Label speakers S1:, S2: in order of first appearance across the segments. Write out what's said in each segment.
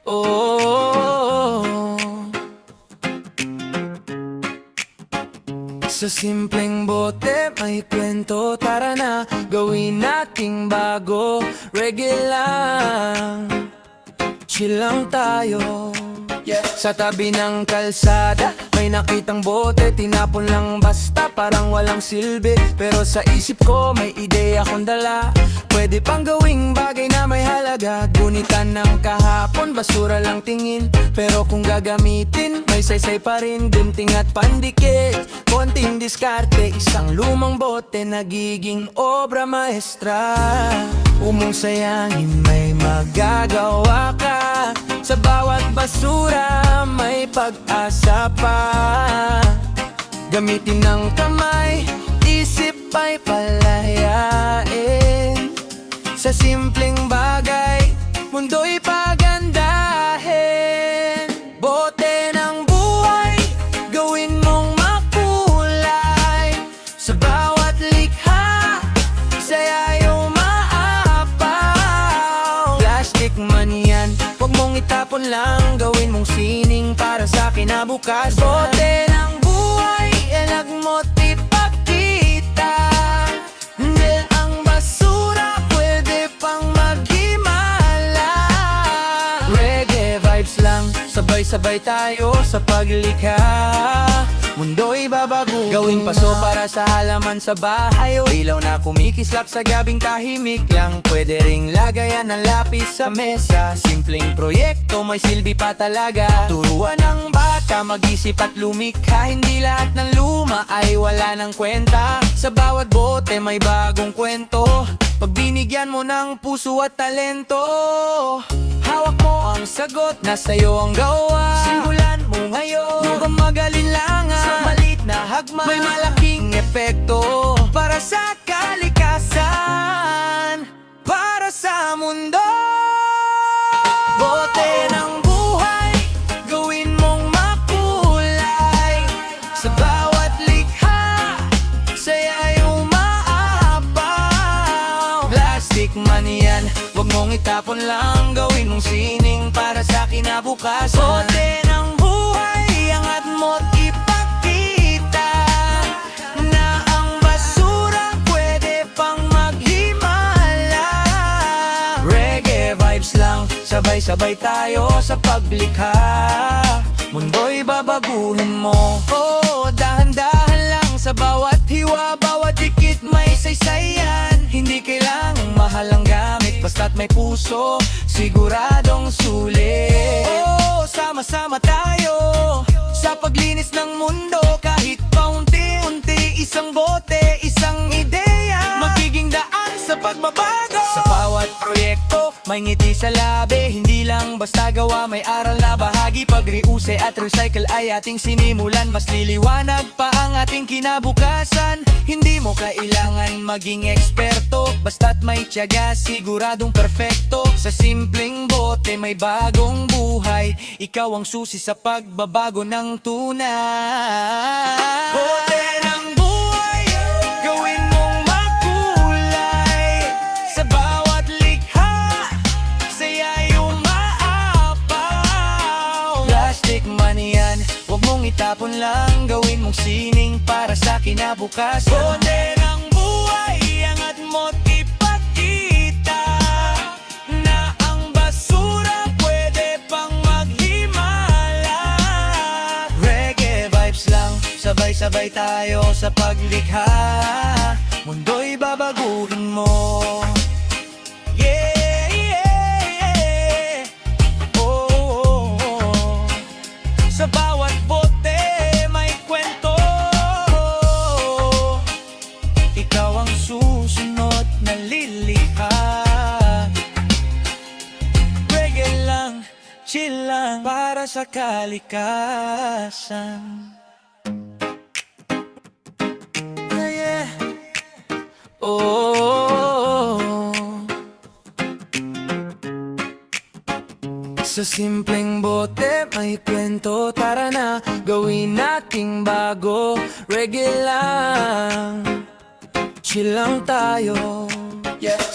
S1: Oh, sa simpleng bote may kwento. Tara na, gawin nating bago. Reggae lang, chill lang tayo. Sa tabi ng kalsada may nakitang bote, tinapon lang basta parang walang silbi. Pero sa isip ko may ideya akong dala. Pwede pang gawing bagay na may halaga. Gunitan ng kahapon, basura lang tingin. Pero kung gagamitin, may saysay pa rin. Gunting at pandikit, konting diskarte. Isang lumang bote, nagiging obra maestra. Umong sayangin, may magagawa ka. Sa bawat basura, may pag-asa pa. Gamitin ng kamay, isip ay palayain. Sa simpleng bagay, mundo'y pagandahin. Bote ng buhay, gawin mong makulay. Sa bawat likha, saya yung maapaw. Plastic man yan, huwag mong itapon lang. Gawin mong sining para sa kinabukasan. Bote ng buhay, ilag mo't ipakita. Dahil ang basura pwede pang maghimala. Reggae vibes lang, sabay-sabay tayo sa paglikha. Mundo'y babago, gawing paso para sa halaman sa bahay. O ilaw na kumikislap sa gabing tahimik lang. Pwede ring lagayan ng lapis sa mesa. Simpleng proyekto, may silbi pa talaga. Turuan ng bata, mag-isip at lumikha. Hindi lahat ng luma ay wala ng kwenta. Sa bawat bote may bagong kwento. Pag binigyan mo ng puso at talento, hawak mo ang sagot, nasa'yo ang gawa. Simulan mo ngayon, huwag kang mag-alinlangan. Sa maliit na hagma, may malaking epekto. Para sa kalikasan, para sa mundo. Bote ng buhay, gawin mong makulay. Sa bawat likha, saya yung maapaw. Plastic man yan, huwag mong itapon lang. Gawin mong sining para sa kinabukasan. Bote ng buhay, angat mo't ipakita na ang basura pwede pang maghimala. Reggae vibes lang, sabay-sabay tayo sa paglikha. Mundo'y babaguhin mo. Oh, dahan-dahan lang sa bawat hiwa, bawat dikit may saysayan. Hindi kailangang mahal ang gamit, basta't may puso, siguradong sulit. Oh, sama-sama tayo sa paglinis ng mundo. Kahit paunti-unti, isang bote, isang ideya, magiging daan sa pagbabago. Sa bawat proyekto, may ngiti sa labi. Hindi lang basta gawa, may aral na bahagi. Pag-reuse at recycle ay ating sinimulan. Mas liliwanag pa ang ating kinabukasan. Hindi mo kailangan maging eksperto, basta't may tiyaga, siguradong perfecto. Sa simpleng bote may bagong buhay. Ikaw ang susi sa pagbabago ng tunay. Bote ng buhay, gawin mong makulay. Sa bawat likha, saya yung maapaw. Plastic man yan, huwag mong itapon lang. Gawin mong sining para sa kinabukasan. Bote ng buhay, angat mo't ipakita na ang basura pwede pang maghimala. Reggae vibes lang, sabay-sabay tayo sa paglikha. Mundo'y babaguhin mo. Yeah, yeah, yeah. Oh, oh, oh. Sa bawat bote may kwento. Ikaw ang susunod na lilikha. Reggae lang, chill lang para sa kalikasan. Yeah, yeah. Oh, sa simpleng bote may kwento. Tara na, gawin nating bago. Reggae lang, chill lang tayo.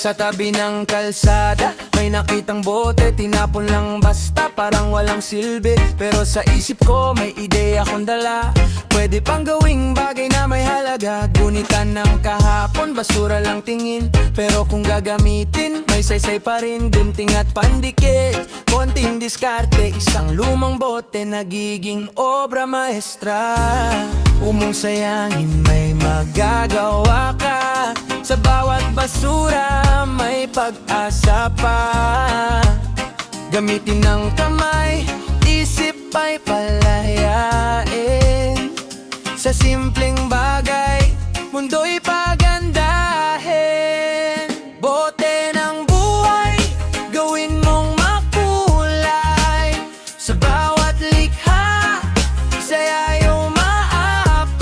S1: Sa tabi ng kalsada May nakitang bote, tinapon lang basta, parang walang silbi. Pero sa isip ko may ideya akong dala, pwede pang gawing bagay na may halaga. Gunitan ng kahapon, basura lang tingin, pero kung gagamitin, may saysay pa rin. Gunting at pandikit, konting diskarte, isang lumang bote nagiging obra maestra. Umong sayangin, may magagawa ka. Sa bawat basura, may pag-asa pa. Gamitin ng kamay, isip ay palayain. Sa simpleng bagay, mundo'y pagandahin. Bote ng buhay, gawin mong makulay. Sa bawat likha, saya yung maapaw.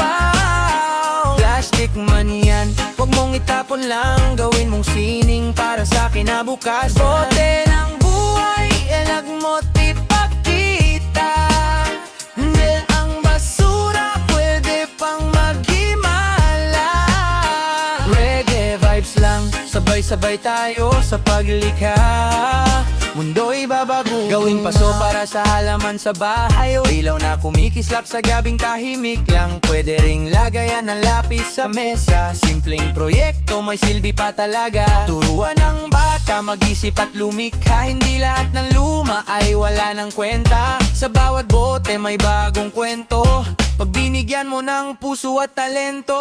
S1: Plastic man yan, huwag mong itapon lang, gawin mong sining para sa kinabukasan. Bote ng buhay, ilag mo't ipakita. Hindi ang basura, pwede pang maghimala. Reggae vibes lang, sabay-sabay tayo sa paglikha. Mundo'y babago, gawing paso para sa halaman sa bahay. O ilaw na kumikislap sa gabing tahimik lang. Pwede ring lagayan ng lapis sa mesa. Simpleng proyekto, may silbi pa talaga. Turuan ng bata, mag-isip at lumikha. Hindi lahat ng luma ay wala ng kwenta. Sa bawat bote may bagong kwento. Pag binigyan mo ng puso at talento,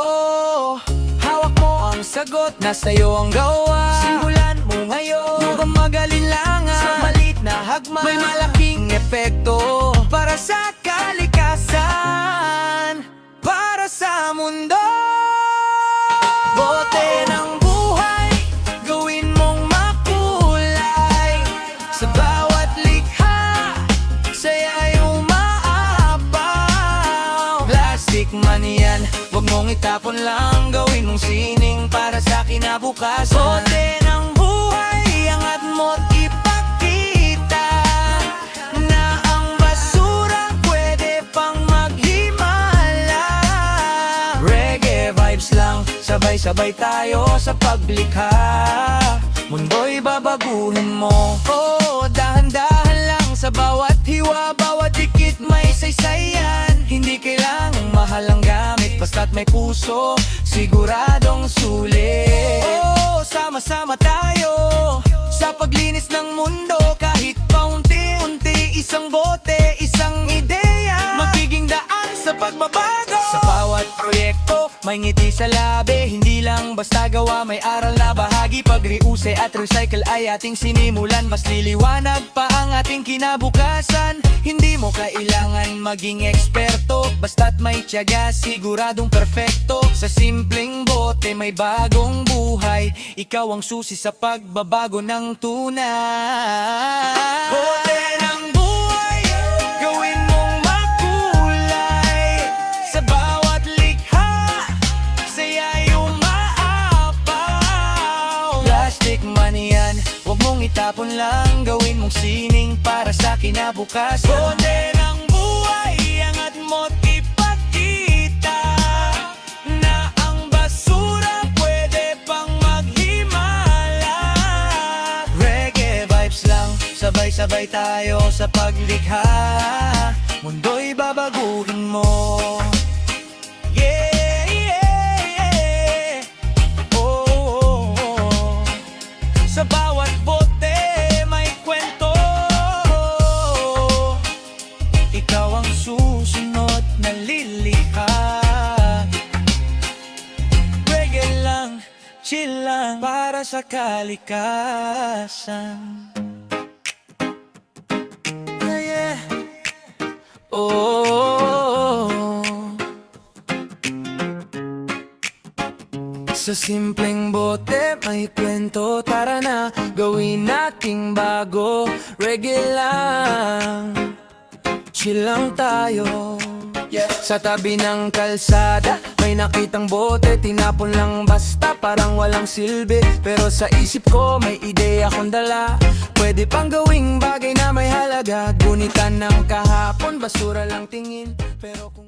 S1: hawak mo ang sagot, nasa'yo ang gawa. Simulan mo ngayon, huwag kang mag-alinlangan. Sa malit na hagma, may malaking epekto. Para sa kalikasan, para sa mundo. Bote ng buhay, gawin mong makulay. Sa bawat likha, saya yung maapaw. Plastic man yan, huwag mong itapon lang, gawin mong sining para sa kinabukasan. Bote ng buhay, angat mo't ipakita na ang basura pwede pang maghimala. Reggae vibes lang, sabay-sabay tayo sa paglikha. Mundo'y babaguhin mo, oh, dahan-dahan lang. Sa bawat hiwa, bawat dikit may saysayan. Hindi kailangang mahal ang gamit, basta't may puso, siguradong sulit. Oh, sama-sama tayo sa paglinis ng mundo. Kahit paunti-unti, isang bote, isang ideya, magiging daan sa pagbabago. Sa bawat proyekto, may ngiti sa labi. Hindi lang basta gawa, may aral na bahagi. Pag-reuse at recycle ay ating sinimulan. Mas liliwanag pa ang ating kinabukasan. Hindi mo kailangan maging eksperto, basta't may tiyaga, siguradong perfecto. Sa simpleng bote may bagong buhay. Ikaw ang susi sa pagbabago ng tunay. Bote ng buhay, gawin mong makulay. Sa bawat likha, saya yung maapaw. Plastic man yan, huwag mong itapon lang, gawin mong sining para sa kinabukasan. Bote ng buhay, angat mo't ipakita na ang basura pwede pang maghimala. Reggae vibes lang, sabay-sabay tayo sa paglikha. Mundo'y babaguhin mo. Yeah, yeah, yeah. Oh, oh, oh. Sa bawat bote may kwento. Ikaw ang susunod na lilikha. Reggae lang, chill lang para sa kalikasan. Yeah, yeah. Oh, sa simpleng bote may kwento. Tara na, gawin nating bago. Reggae lang, chill lang tayo. Sa tabi ng kalsada, may nakitang bote, tinapon lang basta, parang walang silbi. Pero sa isip ko may ideya akong dala, pwede pang gawing bagay na may halaga. Gunitan ng kahapon, basura lang tingin, pero kung